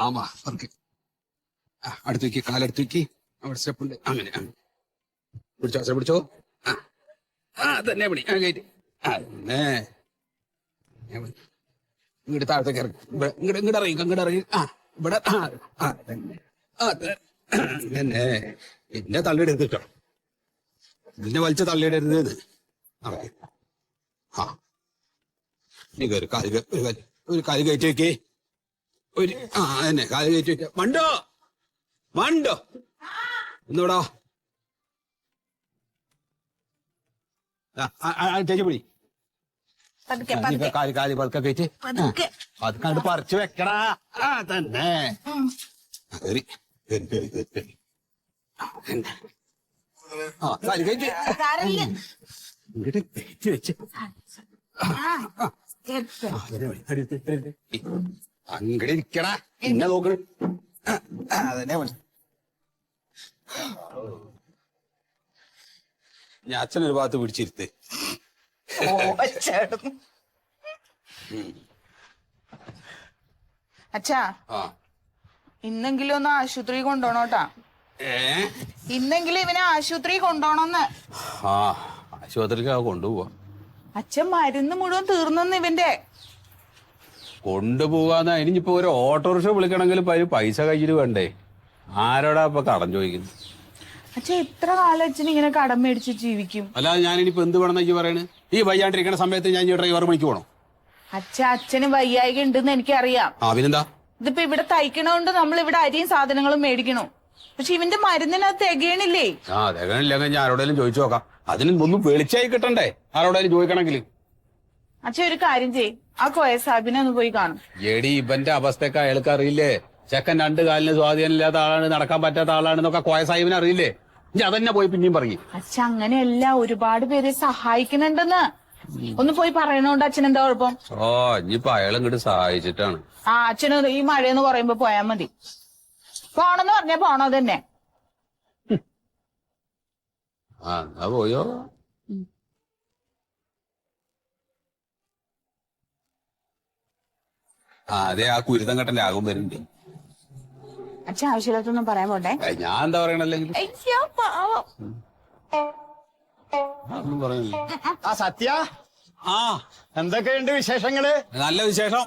ആമാ ഓക്കെ. അടുത്ത് വെക്കി, കാലെടുത്ത് വെക്കി. അവിടെ സ്റ്റെപ്പ് ഉണ്ട്. അങ്ങനെ പിടിച്ചോ, ശ്വാസം പിടിച്ചോ. തന്നെ പണി കയറ്റി. അതന്നെ ഇങ്ങോട്ട് താഴത്തേക്ക് ഇറങ്ങി. ഇങ്ങോട്ട് ഇറങ്ങി, ഇങ്ങോട്ട് ഇറങ്ങി. ഇവിടെ തന്നെ എന്നെ തള്ളിയിടരുത് കേട്ടോ. നിന്നെ വലിച്ച തള്ളിയിടരുത്. നീ കയറി ഒരു കാല് കയറ്റി വെക്കേ. തന്നെ കാല് കയറ്റി വെക്ക. മണ്ടോ മണ്ടോ ഒന്നുവിടാ. ചേച്ചി പിടി. കാല് പതുക്കെ കയറ്റി അത് പറിച്ചു വെക്കടാ. തന്നെ കയറി കാല് കയറ്റി ഇങ്ങോട്ട് കയറ്റി വെച്ച് അങ്ങടെ ഇരിക്കടാ. എന്നെ നോക്കണ അതന്നെ മതി. ഞാൻ അച്ഛനൊരു ഭാഗത്ത് പിടിച്ചിരുത്ത്. അച്ഛാ ഇന്നെങ്കിലും ഒന്ന് ആശുപത്രി കൊണ്ടുപോണോട്ടാ. ഇന്നെങ്കിലും ഇവനെ ആശുപത്രി കൊണ്ടുപോണോന്ന്. ആശുപത്രിക്ക് കൊണ്ടുപോവാ. അച്ഛൻ മരുന്ന് മുഴുവൻ തീർന്നെന്ന് ഇവന്റെ. കൊണ്ടുപോകാന്ന് ഇനിയിപ്പോ ഒരു ഓട്ടോറിക്ഷ വിളിക്കണമെങ്കിൽ പൈസ കയ്യിൽ വേണ്ടേ? ആരോടാ ഇപ്പൊ കടം ചോദിക്കുന്നു? അച്ഛൻ എത്ര കാലം അച്ഛൻ ഇങ്ങനെ കടം മേടിച്ച് ജീവിക്കും? അല്ലാതെ ഞാനിനിപ്പോ എന്ത് വേണമെന്ന് എനിക്ക് പറയണ്? ഈ വയ്യാണ്ടിരിക്കുന്ന സമയത്ത് ഞാൻ ഡ്രൈവർ പണിക്ക് പോകണം? അച്ഛന് വയ്യായിക ഉണ്ടെന്ന് എനിക്കറിയാം. പിന്നെന്താ? ഇതിപ്പോ ഇവിടെ തയ്ക്കണോണ്ട് നമ്മൾ ഇവിടെ അരിയും സാധനങ്ങളും മേടിക്കണു. പക്ഷെ ഇവന്റെ മരുന്നിനകത്ത് തികയണില്ലേ? തികയണില്ലെങ്കിൽ ഞാൻ ആരോടെങ്കിലും ചോദിച്ചു നോക്കാം. അതിന് ഒന്നും വെളിച്ചായി കിട്ടണ്ടേ ആരോടെങ്കിലും ചോദിക്കണമെങ്കിൽ? അച്ഛൻ ഒരു കാര്യം ചെയ്യും, ആ കോയ സാബിനെ ഒന്ന് പോയി കാണും. എടി ഇവന്റെ അവസ്ഥയൊക്കെ അയാൾക്ക് അറിയില്ലേ? ചെക്കൻ 2 കാലിന് സ്വാധീനം ഇല്ലാത്ത ആളാണ്, നടക്കാൻ പറ്റാത്ത ആളാണെന്നൊക്കെ കോയ സാഹിബിന് അറിയില്ലേ? ഇനി അതന്നെ പോയി പിന്നെയും പറയും. അച്ഛൻ അങ്ങനെയല്ല, ഒരുപാട് പേരെ സഹായിക്കുന്നുണ്ടെന്ന്. ഒന്ന് പോയി പറയണോണ്ട് അച്ഛൻ എന്താ കുഴപ്പം? ഇനിയിപ്പൊ അയാൾ ഇങ്ങോട്ട് സഹായിച്ചിട്ടാണ്. അച്ഛന് ഈ മഴയെന്ന് പറയുമ്പോ പോയാ മതി. പോണെന്ന് പറഞ്ഞാ പോണോ തന്നെ. എന്നാ പോയോ. അതെ, ആ കുരുതം കെട്ടന്റെ ആകും വരുന്നുണ്ട്. അച്ഛൻ ആവശ്യമില്ലാത്തൊന്നും പറയാൻ പോട്ടെ. ഞാൻ എന്താ പറയണല്ലെങ്കിൽ ഒന്നും പറയുന്നില്ല. സത്യ, എന്തൊക്കെയുണ്ട് വിശേഷങ്ങള്? നല്ല വിശേഷം.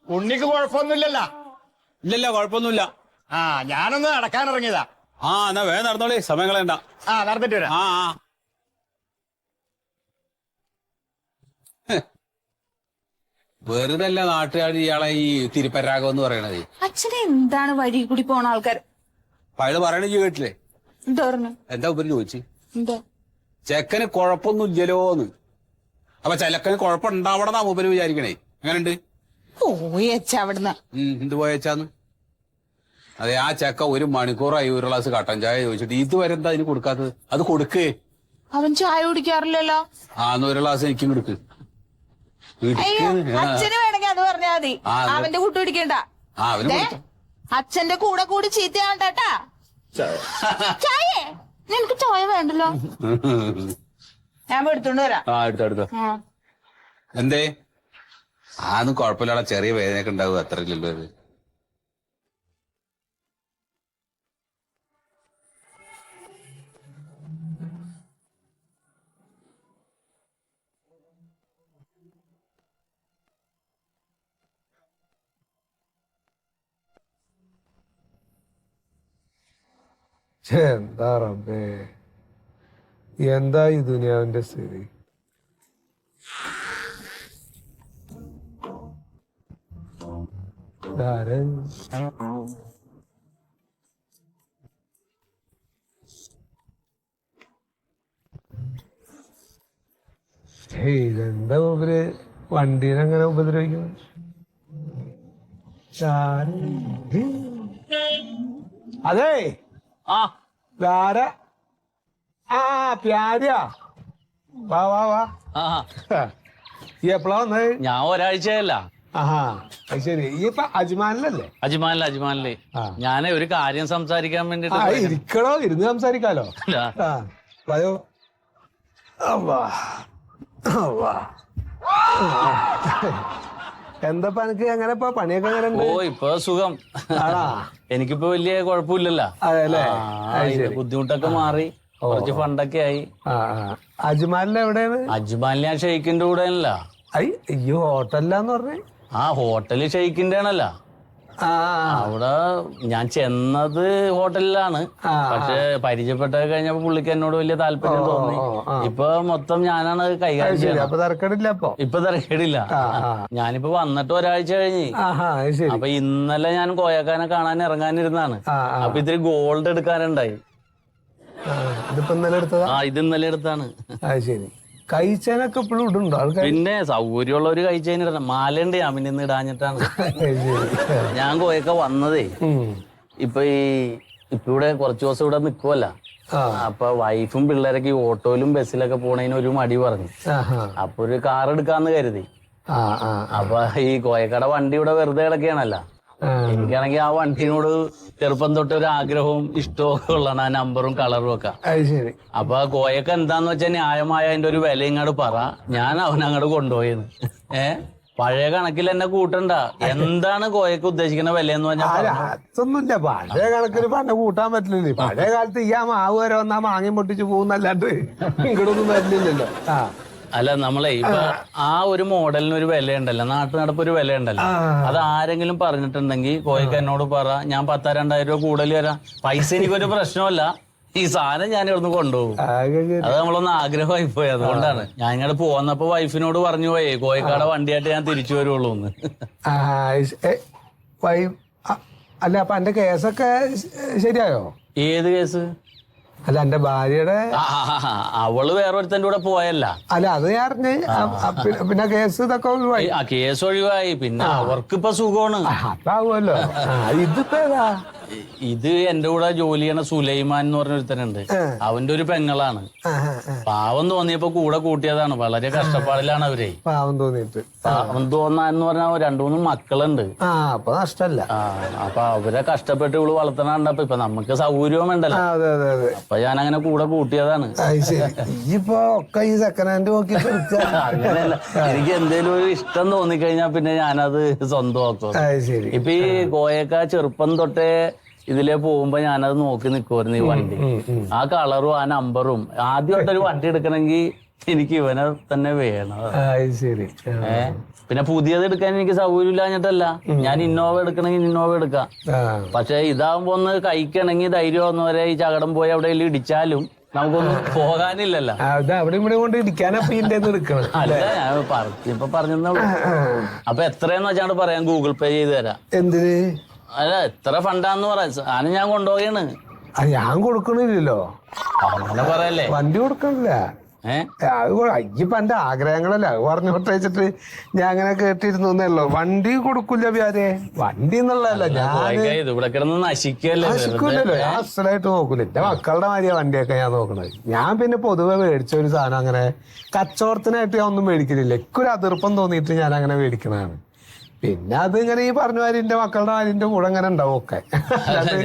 ഉണ്ണിക്ക് കുഴപ്പമൊന്നുമില്ലല്ലോ? ഇല്ലല്ല, കുഴപ്പമൊന്നുമില്ല. ഞാനൊന്ന് നടക്കാനിറങ്ങിയതാ. എന്നാ വേഗം നടന്നോളി, സമയം കളയണ്ട. നടന്നിട്ട് വരാം. വെറുതെ അല്ല നാട്ടുകാർ ഇയാളെ ഈ തിരുപ്പരാഗം എന്ന് പറയണത്. അച്ഛനെ എന്താണ് വഴി കൂടി പോണ ആൾക്കാർ അയാള് പറയണ കേട്ടില്ലേ? എന്താ ഉപരി ചോദിച്ചു? ചെക്കന് കുഴപ്പമൊന്നും ഇല്ലല്ലോന്ന്. അപ്പൊ ചെലക്കന് കുഴപ്പമുണ്ടാവണമെന്നാ ഉപരി വിചാരിക്കണേ. എങ്ങനെയുണ്ട്? അവിടുന്ന് എന്ത് പോയച്ചാന്ന്? അതെ, ആ ചെക്ക 1 മണിക്കൂറായി 1 ഗ്ലാസ് കട്ടൻ ചായ ചോദിച്ചിട്ട് ഇതുവരെ എന്താ അതിന് കൊടുക്കാത്തത്? അത് കൊടുക്കേ. അവൻ ചായ കുടിക്കാറില്ലല്ലോ. 1 ഗ്ലാസ് എനിക്കും കൊടുക്ക്. അച്ഛന് വേണമെങ്കിൽ അത് പറഞ്ഞാ മതി. അവന്റെ കൂട്ട് പിടിക്കണ്ട. അച്ഛന്റെ കൂടെ കൂടി ചീത്തയാവണ്ടാ. ചായ നിനക്ക് ചായ വേണ്ടല്ലോ. ഞാൻ എടുത്തോണ്ട് വരാം. എടുത്തോ. എന്തേ? അതൊന്നും കുഴപ്പമില്ല, ചെറിയ വേദനയൊക്കെ ഉണ്ടാവും, അത്ര ഇല്ലല്ലോ അത്. എന്താ റബ്ബേ, എന്താ ഈ ദുനിയാവിന്റെ സ്ഥിതി? ഇതെന്താ ഇവര് വണ്ടീനങ്ങനെ ഉപദ്രവിക്കുന്നത്? അതെ, പ്യാരിയാ, വാ വാ വാ. ഈ എപ്പളാ വന്നത്? ഞാൻ ഒരാഴ്ചയല്ല. അത് ശരി. ഈ ഇപ്പൊ അജ്മാനിലല്ലേ? അജ്മാനില്. ഞാൻ ഒരു കാര്യം സംസാരിക്കാൻ വേണ്ടിട്ട്. ഇരിക്കണോ? ഇരുന്ന് സംസാരിക്കാലോ. വയോ. എന്താ എനിക്ക് എങ്ങനെ പണിയൊക്കെ എങ്ങനെ ഉണ്ട്? ഓ ഇപ്പൊ സുഖം. ആണാ? എനിക്കിപ്പോ വലിയ കുഴപ്പമില്ലല്ലോ. അതെല്ലേ? ബുദ്ധിമുട്ടൊക്കെ മാറി, കുറച്ച് ഫണ്ടൊക്കെ ആയി. അജ്മാലിന് എവിടെയാണ്? അജ്മാലിന് ഞാൻ ഷെയ്ഖിന്റെ കൂടെ ആണല്ലോ. അയ്യോ, ഹോട്ടലിലാന്ന് പറഞ്ഞേ? ആ ഹോട്ടല് ഷെയ്ഖിന്റെ ആണല്ലോ. അവിടെ ഞാൻ ചെന്നത് ഹോട്ടലിലാണ്. പക്ഷെ പരിചയപ്പെട്ടത് കഴിഞ്ഞപ്പോ പുള്ളിക്ക് എന്നോട് വലിയ താല്പര്യം തോന്നി. ഇപ്പൊ മൊത്തം ഞാനാണ് കൈകാര്യം ചെയ്യുന്നത്. ഇപ്പൊ തിരക്കേടില്ല. ഞാനിപ്പോ വന്നിട്ട് ഒരാഴ്ച കഴിഞ്ഞ്. അപ്പൊ ഇന്നലെ ഞാൻ കോയക്കാനെ കാണാൻ ഇറങ്ങാനിരുന്നാണ്. അപ്പൊ ഇത്തിരി ഗോൾഡ് എടുക്കാനുണ്ടായി. ഇത് ഇന്നലെ എടുത്താണ്. കഴിച്ചാനൊക്കെ ഇപ്പോഴും ഇടുണ്ടോ? പിന്നെ സൗകര്യമുള്ള ഒരു കഴിച്ചതിന് ഇടണം. മാലയുണ്ട് ഞാൻ പിന്നെ ഇന്ന് ഇടാഞ്ഞിട്ടാണ്. ഞാൻ കോയൊക്കെ വന്നതേ ഇപ്പൊ ഇവിടെ കുറച്ചു ദിവസം ഇവിടെ നിക്കുവല്ല. അപ്പൊ വൈഫും പിള്ളേരൊക്കെ ഈ ഓട്ടോയിലും ബസ്സിലൊക്കെ പോണതിന് ഒരു മടി പറഞ്ഞു. അപ്പൊ ഒരു കാർ എടുക്കാന്ന് കരുതി. അപ്പൊ ഈ കോയക്കട വണ്ടി ഇവിടെ വെറുതെ കിടക്കുകയാണല്ലോ. എനിക്കാണെങ്കിൽ ആ വണ്ടിനോട് ചെറുപ്പം തൊട്ട് ഒരു ആഗ്രഹവും ഇഷ്ടവും ഒക്കെ ഉള്ളതാണ്, ആ നമ്പറും കളറും ഒക്കെ. അപ്പൊ കോയക്ക എന്താന്ന് വെച്ചാൽ ന്യായമായ അതിന്റെ ഒരു വില ഇങ്ങോട്ട് പറ, ഞാൻ അവനങ്ങോട്ട് കൊണ്ടുപോയെന്ന്. പഴയ കണക്കിൽ എന്നെ കൂട്ടണ്ട. എന്താണ് കോയക്ക് ഉദ്ദേശിക്കുന്ന വില എന്ന് പറഞ്ഞാൽ? അതൊന്നുമില്ല, പഴയ കണക്കിന് പണ്ട് കൂട്ടാൻ പറ്റില്ലേ. പഴയ കാലത്ത് ഈ മാവ് വരെ വന്നാ മാങ്ങയും പൊട്ടിച്ച് പോകുന്നല്ലാണ്ട് ഇങ്ങോട്ടൊന്നും വരില്ലല്ലോ. അല്ല നമ്മളെ ഇപ്പൊ ആ ഒരു മോഡലിന് ഒരു വിലയുണ്ടല്ലോ, നാട്ടു നടപ്പ് ഒരു വിലയുണ്ടല്ലോ. അത് ആരെങ്കിലും പറഞ്ഞിട്ടുണ്ടെങ്കിൽ കോയക്ക് എന്നോട് പറ, ഞാൻ 10,000-2,000 രൂപ കൂടുതൽ തരാം. പൈസ എനിക്കൊരു പ്രശ്നമല്ല, ഈ സാധനം ഞാൻ ഇവിടുന്ന് കൊണ്ടുപോകും. അത് നമ്മളൊന്ന് ആഗ്രഹമായി പോയി. അതുകൊണ്ടാണ് ഞാൻ ഇങ്ങോട്ട് പോന്നപ്പോ വൈഫിനോട് പറഞ്ഞു പോയേ കോയക്കാട് വണ്ടിയായിട്ട് ഞാൻ തിരിച്ചു വരുള്ളൂ എന്ന്. അല്ല അപ്പൊ എന്റെ കേസൊക്കെ ശരിയായോ? ഏത് കേസ്? അല്ല എന്റെ ഭാര്യയുടെ. അവള് വേറൊരുത്തന്റെ കൂടെ പോയല്ല. അല്ല അത് ഞാൻ പിന്നെ കേസ് ഇതൊക്കെ ഒഴിവായി. കേസ് ഒഴിവായി. പിന്നെ അവർക്കിപ്പൊ സുഖമാണ്. അതാവുമല്ലോ. ഇതിപ്പോ ഏതാ? ഇത് എന്റെ കൂടെ ജോലി ചെയ്യണ സുലൈമാൻ എന്ന് പറഞ്ഞ ഒരുത്തനുണ്ട്. അവന്റെ ഒരു പെങ്ങളാണ്. പാവം തോന്നിയപ്പോ കൂടെ കൂട്ടിയതാണ്. വളരെ കഷ്ടപ്പാടിലാണ് അവരെ. പാവം തോന്നിയിട്ട്. പാവം തോന്നാന്ന് പറഞ്ഞാൽ 2-3 മക്കളുണ്ട്. അപ്പൊ നഷ്ടല്ല. അപ്പൊ അവരെ കഷ്ടപ്പെട്ട് ഇവള് വളർത്തണ കണ്ടപ്പോ ഇപ്പൊ നമുക്ക് സൗകര്യവും വേണ്ടല്ലോ. അപ്പൊ ഞാൻ അങ്ങനെ കൂടെ കൂട്ടിയതാണ്. ഇപ്പൊ ഒക്കെ ഈ സെക്കൻഡ് ഹാൻഡ് നോക്കി. അങ്ങനെയല്ല, എനിക്ക് എന്തേലും ഒരു ഇഷ്ടം തോന്നിക്കഴിഞ്ഞാൽ പിന്നെ ഞാനത് സ്വന്തമാക്കും. ഇപ്പൊ ഈ കോയക്ക ചെറുപ്പം തൊട്ടേ ഇതിലേ പോകുമ്പോ ഞാനത് നോക്കി നിൽക്കുമായിരുന്നു. ഈ വണ്ടി, ആ കളറും ആ നമ്പറും. ആദ്യമായിട്ടൊരു വണ്ടി എടുക്കണമെങ്കിൽ എനിക്ക് ഇവനെ തന്നെ വേണം. പിന്നെ പുതിയത് എടുക്കാൻ എനിക്ക് സൗകര്യം ഇല്ലാഞ്ഞിട്ടല്ല. ഞാൻ ഇന്നോവ എടുക്കണമെങ്കിൽ ഇന്നോവ എടുക്കാം. പക്ഷെ ഇതാകുമ്പോ ഒന്ന് കഴിക്കണമെങ്കിൽ ധൈര്യം വന്നവരെ ഈ ചകടം പോയി അവിടെ ഇടിച്ചാലും നമുക്കൊന്നും പോകാനില്ലല്ലോ. അവിടെ ഇവിടെ കൊണ്ട് അല്ല ഞാൻ ഇപ്പൊ പറഞ്ഞോ. അപ്പൊ എത്രയെന്ന് വെച്ചാണ്ട് പറയാം, ഗൂഗിൾ പേ ചെയ്ത് തരാം. എന്തിന്? അല്ല എത്ര ഫണ്ടാന്ന് പറയാം. സാധനം ഞാൻ കൊണ്ടുപോയാണ്. ഞാൻ കൊടുക്കണില്ലല്ലോ. അങ്ങനെ പറയല്ലേ? വണ്ടി കൊടുക്കണില്ല. ഇപ്പൊ എന്റെ ആഗ്രഹങ്ങളല്ല പറഞ്ഞോട്ട് വെച്ചിട്ട് ഞാൻ അങ്ങനെ കേട്ടിരുന്നല്ലോ. വണ്ടി കൊടുക്കില്ല വ്യാരെ. വണ്ടി എന്നുള്ളതല്ല, ഇവിടെ കിടന്ന് നശിക്കൂലല്ലോ. ഞാൻ അസലായിട്ട് നോക്കൂല. എന്റെ മക്കളുടെ മാതിരിയാ വണ്ടിയൊക്കെ ഞാൻ നോക്കണത്. ഞാൻ പിന്നെ പൊതുവെ മേടിച്ച ഒരു സാധനം അങ്ങനെ കച്ചവടത്തിനായിട്ട് ഞാൻ ഒന്നും മേടിക്കുന്നില്ല. എനിക്കൊരു അതിർപ്പം തോന്നിയിട്ട് ഞാൻ അങ്ങനെ മേടിക്കണതാണ്. പിന്നെ അത് ഇങ്ങനെ ഈ പറഞ്ഞ മാതിരി എന്റെ മക്കളുടെ മാതിരിന്റെ കൂടെ അങ്ങനെ ഉണ്ടാവും ഒക്കെ.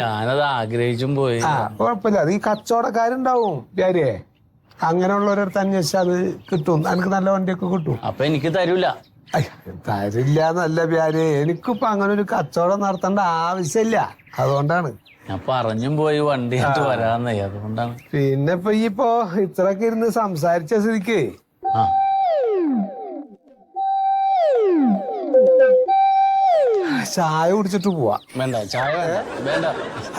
ഞാനത് ആഗ്രഹിച്ചും പോയി. കുഴപ്പമില്ല. അത് ഈ കച്ചവടക്കാരുണ്ടാവും വ്യാരിയെ. അങ്ങനെയുള്ളവരടുത്ത് അന്വേഷിച്ചാൽ അത് കിട്ടും. എനിക്ക് നല്ല വണ്ടിയൊക്കെ കിട്ടും. അപ്പൊ എനിക്ക് തരൂല. തരില്ല എന്നല്ല വ്യാര്, എനിക്കിപ്പോ അങ്ങനെ ഒരു കച്ചവടം നടത്തേണ്ട ആവശ്യമില്ല. അതുകൊണ്ടാണ് ഞാൻ പറഞ്ഞും പോയി വണ്ടി വരാന്നേ. അതുകൊണ്ടാണ്. പിന്നെ ഇപ്പൊ ഇത്രയൊക്കെ ഇരുന്ന് സംസാരിച്ച സ്ഥിതിക്ക് ചായ കുടിച്ചിട്ട് പോവാ. വേണ്ട ചായ വേണ്ട.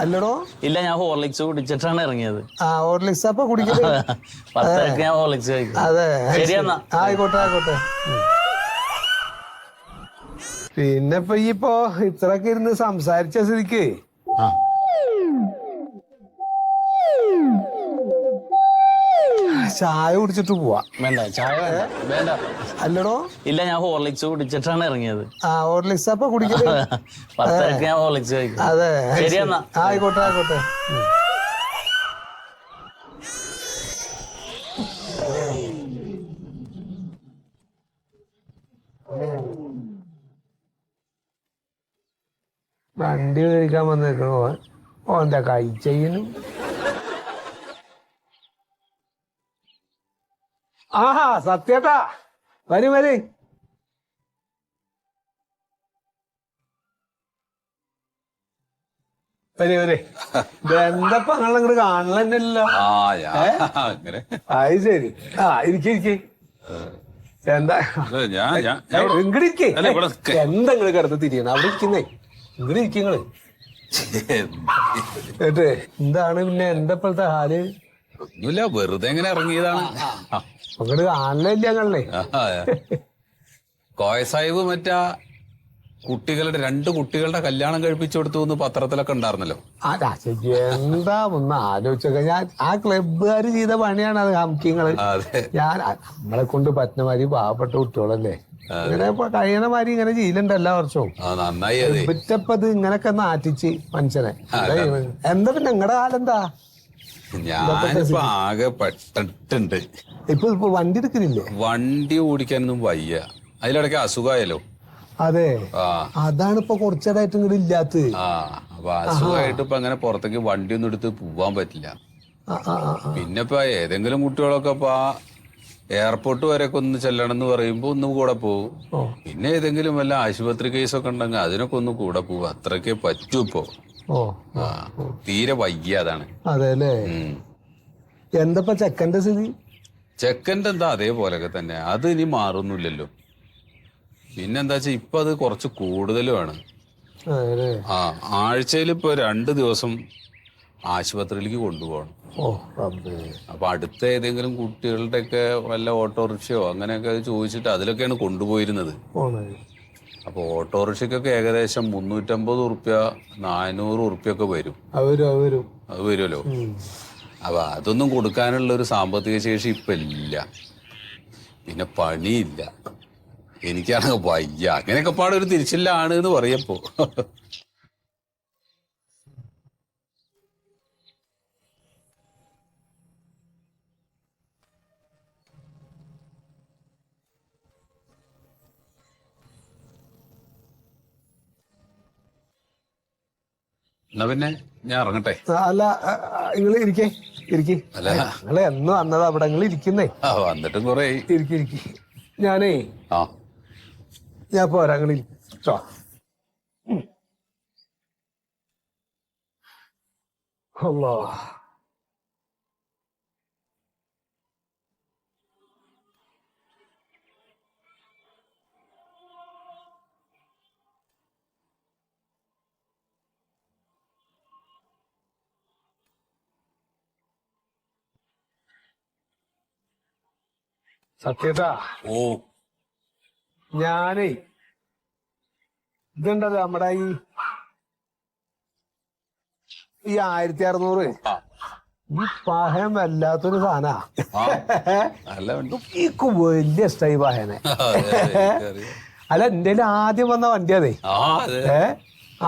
അല്ലടോ? ഇല്ല, ഞാൻ ഹോർലിക്സ് കുടിച്ചിട്ടാണ് ഇറങ്ങിയത്. ഹോർലിക്സ് അപ്പൊ കുടിക്കല്? 10 ഞാൻ ഹോർലിക്സ് കഴിക്കും. അതെ, ശരിയെന്നാ. ആയിക്കോട്ടെ ആയിക്കോട്ടെ. പിന്നെ ഇപ്പൊ ഇത്രയൊക്കെ ഇരുന്ന് സംസാരിച്ച സ്ഥിതിക്ക് ചായ കുടിച്ചിട്ട് പോവാ. വേണ്ട ചായ വേണ്ട. അല്ലടോ? ഇല്ല, ഞാൻ ഹോർലിക്സ് കുടിച്ചിട്ടാണ് ഇറങ്ങിയത്. ഹോർലിക്സ് അപ്പൊ കുടിക്കല്? 10 ഞാൻ ഹോർലിക്സ് കഴിക്കും. അതെ, ശരിയെന്നാ. ആയിക്കോട്ടെ ആയിക്കോട്ടെ. വണ്ടി മേടിക്കാൻ വന്നേക്കണോ ഓന്റെ കഴിച്ചയ്യനും. ആഹാ സത്യേട്ടാ, വരും. വരെ വരെ എന്തപ്പ നിങ്ങളിങ്ങോട്ട് കാണലല്ലോ? അങ്ങനെ അത് ശരി. ഇരിക്കെ എന്താ ഇങ്ങോട്ട് ഇരിക്കേ. എന്താ നിങ്ങള് കിടന്ന് തിരിയണം? അവിടെ ഇരിക്കുന്നേ. ഇങ്ങോട്ട് ഇരിക്കങ്ങള് കേട്ടേ. എന്താണ് പിന്നെ എന്താ ഇപ്പോഴത്തെ ഹാല്? ഒന്നുമില്ല, വെറുതെ എങ്ങനെ ഇറങ്ങിയതാണ്. അങ്ങോട്ട് കാണലേ ഇല്ല ഞങ്ങളെ. കോയ സാഹിബ് മറ്റാ കുട്ടികളുടെ 2 കുട്ടികളുടെ കല്യാണം കഴിപ്പിച്ചു കൊടുത്തു എന്ന് പത്രത്തിലൊക്കെ ഉണ്ടായിരുന്നല്ലോ. എന്താ ഒന്ന് ആലോചിച്ചൊക്കെ. ഞാൻ ആ ക്ലബ്ബുകാര് ചെയ്ത പണിയാണ് അത്. ഹംകിങ്ങള് ഞാൻ നമ്മളെ കൊണ്ട് പറ്റുന്ന മാതിരി പാവപ്പെട്ട കുട്ടികളല്ലേ, ഇങ്ങനെ കഴിയണ മാതിരി ഇങ്ങനെ ചെയ്യലുണ്ട് എല്ലാ വർഷവും. നന്നായി. വിറ്റപ്പത് ഇങ്ങനൊക്കെ നാറ്റിച്ച് മനുഷ്യനെ. എന്താ പിന്നെ നിങ്ങളുടെ കാലെന്താ? ഞാനിപ്പോ ആകെ പെട്ടിട്ടുണ്ട്. ഇപ്പൊ വണ്ടി എടുക്കുന്നില്ലേ? വണ്ടി ഓടിക്കാനൊന്നും വയ്യ. അതിലിടയ്ക്ക് അസുഖമായല്ലോ. അതെ, അതാണ് ഇപ്പൊ കുറച്ചിടായിട്ട് ഇങ്ങോട്ട് ഇല്ലാത്തത്. അപ്പൊ അസുഖമായിട്ട് ഇപ്പൊ അങ്ങനെ പുറത്തേക്ക് വണ്ടി ഒന്നും എടുത്ത് പോവാൻ പറ്റില്ല. പിന്നെ ഇപ്പൊ ഏതെങ്കിലും കുട്ടികളൊക്കെ ഇപ്പൊ എയർപോർട്ട് വരെയൊക്കെ ഒന്ന് ചെല്ലണം എന്ന് പറയുമ്പോ ഒന്നും കൂടെ പോവും. പിന്നെ ഏതെങ്കിലും വല്ല ആശുപത്രി കേസൊക്കെ ഉണ്ടെങ്കിൽ അതിനൊക്കെ ഒന്ന് കൂടെ പോവും. അത്രയ്ക്കേ പറ്റൂ ഇപ്പൊ. തീരെ വയ്യ, അതാണ്. അതെല്ലേ. എന്താ ചെക്കന്റെ സ്ഥിതി? ചെക്കൻ്റെ എന്താ അതേപോലൊക്കെ തന്നെ. അത് ഇനി മാറുന്നില്ലല്ലോ. പിന്നെന്താ വെച്ചാ ഇപ്പൊ അത് കുറച്ച് കൂടുതലുമാണ്. ആഴ്ചയിൽ ഇപ്പൊ 2 ദിവസം ആശുപത്രിയിലേക്ക് കൊണ്ടുപോകണം. അപ്പൊ അടുത്ത ഏതെങ്കിലും കുട്ടികളുടെ ഒക്കെ വല്ല ഓട്ടോറിക്ഷയോ അങ്ങനെയൊക്കെ ചോദിച്ചിട്ട് അതിലൊക്കെയാണ് കൊണ്ടുപോയിരുന്നത്. അപ്പൊ ഓട്ടോറിക്ഷക്കൊക്കെ ഏകദേശം 350 ഉറുപ്യ 400 ഉറുപ്യൊക്കെ വരും. അത് വരുമല്ലോ. അപ്പൊ അതൊന്നും കൊടുക്കാനുള്ള ഒരു സാമ്പത്തിക ശേഷി ഇപ്പൊ ഇല്ല. പിന്നെ പണിയില്ല. എനിക്കാണെങ്കിൽ വയ്യ. അങ്ങനെയൊക്കെ പാടൊരു തിരിച്ചില്ലാണ് എന്ന് പറയപ്പോ. എന്നാ പിന്നെ ഞാൻ ഇറങ്ങട്ടെ. അല്ല നിങ്ങള് ഇരിക്കേ. അല്ല നിങ്ങള് എന്ന് വന്നതാ അവിടെ? നിങ്ങൾ ഇരിക്കുന്നേ. വന്നിട്ടും കൊറേ ഇരിക്കി. ഞാനേ ഞാൻ പോരാ. നിങ്ങൾ ഇരിച്ചോ. അല്ലാ, സത്യേട്ടാ. ഞാനേ ഇതുണ്ടല്ലോ നമ്മുടെ ഈ 1600 ഈ പഹയം വല്ലാത്തൊരു സാധനാ. എനിക്ക് വലിയ ഇഷ്ടമായി പഹയനെ. അല്ല എന്റെ ആദ്യം വന്ന വണ്ടി അതെ.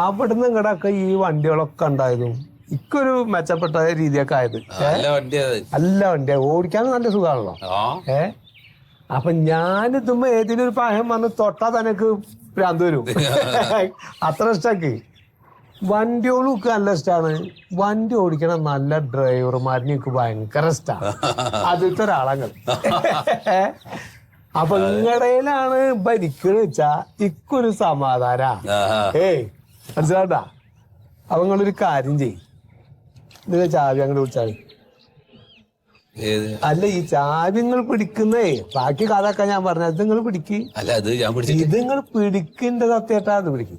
അവിടുന്ന് ഇങ്ങടൊക്കെ ഈ വണ്ടികളൊക്കെ ഉണ്ടായതും ഇക്കൊരു മെച്ചപ്പെട്ട രീതിയൊക്കെ ആയത്. നല്ല വണ്ടിയാ, ഓടിക്കാൻ നല്ല സുഖമാണല്ലോ. അപ്പൊ ഞാനിതുമ്പോ ഏതെങ്കിലും ഒരു പഹയം വന്ന് തൊട്ടാ തനക്ക് ഭ്രാന്ത് വരും. അത്ര ഇഷ്ടക്ക്. വണ്ടിയോളൊക്കെ നല്ല ഇഷ്ടമാണ്. വണ്ടി ഓടിക്കണ നല്ല ഡ്രൈവർമാരിനെ എനിക്ക് ഭയങ്കര ഇഷ്ടമാണ്. അതിലത്തെ ഒരാളങ്ങൾ. അപ്പൊ ഇങ്ങടയിലാണ് ഭരിക്കണെന്ന് വെച്ചാ ഇക്കൊരു സമാധാനാ. മനസ്സിലാട്ടാ. അപ്പൊ നിങ്ങളൊരു കാര്യം ചെയ്യും, ഇത് ചാവി അങ്ങോട്ട് വിളിച്ചാൽ. അല്ല ഈ ചാവി നിങ്ങൾ പിടിക്കുന്നേ, ബാക്കി കഥയൊക്കെ ഞാൻ പറഞ്ഞത് നിങ്ങൾ പിടിക്ക്. ഇത് നിങ്ങൾ പിടിക്കേണ്ട സത്യേട്ടാ. അത് പിടിക്കും.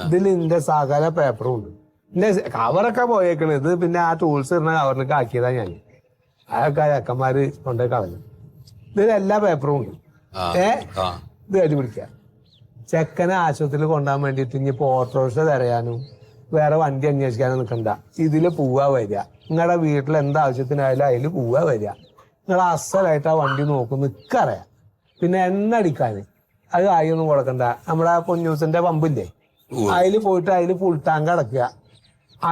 ഇതിൽ എന്റെ സകല പേപ്പറും ഉണ്ട്. എന്റെ കവറൊക്കെ പോയേക്കണ്. ഇത് പിന്നെ ആ ടൂൾസ് ഇടുന്ന കവറിനൊക്കെ ആക്കിയതാ ഞാൻ. അതൊക്കെ ചക്കന്മാര് കൊണ്ടേ കളഞ്ഞു. ഇതിൽ എല്ലാ പേപ്പറും ഉണ്ട്. ഇത് കയറ്റി പിടിക്കുക. ചെക്കനെ ആശുപത്രിയിൽ കൊണ്ടുപോകാൻ വേണ്ടിയിട്ട് ഇനിയിപ്പോ ഓട്ടോറിക്ഷ തിരയാനും വേറെ വണ്ടി അന്വേഷിക്കാനും നിൽക്കണ്ട. ഇതില് പോവാ വരിക. നിങ്ങളുടെ വീട്ടിൽ എന്താവശ്യത്തിനായാലും അതിൽ പോവാ വരിക. നിങ്ങൾ അസലായിട്ട് ആ വണ്ടി നോക്കും. നിൽക്കറിയാം. പിന്നെ എണ്ണ അടിക്കാന് അത് കായൊന്നും കൊടുക്കണ്ട. നമ്മുടെ പൊന്നൂസിന്റെ പമ്പില്ലേ, അതിൽ പോയിട്ട് അതിൽ ഫുൾ ടാങ്ക് അടക്കുക.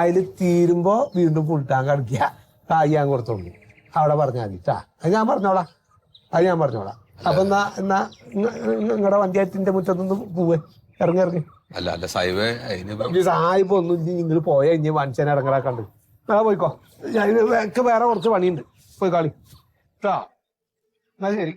അതിൽ തീരുമ്പോ വീണ്ടും ഫുൾ ടാങ്ക് അടക്കുക. കായ് ഞാൻ കൊടുത്തോളൂ. അവിടെ പറഞ്ഞാൽ മതി കേട്ടാ. അത് ഞാൻ പറഞ്ഞോളാം. അപ്പൊ എന്നാ നിങ്ങളുടെ പഞ്ചായത്തിന്റെ മുറ്റത്തൊന്ന് പോവേ. ഇറങ്ങി സായിപ്പ് ഒന്നും നിങ്ങൾ പോയാ ഇനി മനുഷ്യനെ ഇറങ്ങാക്കണ്ട്. നാളെ പോയിക്കോ. എനിക്ക് വേറെ കുറച്ച് പണിയുണ്ട്. പോയി കളി കേട്ടോ. എന്നാ ശരി.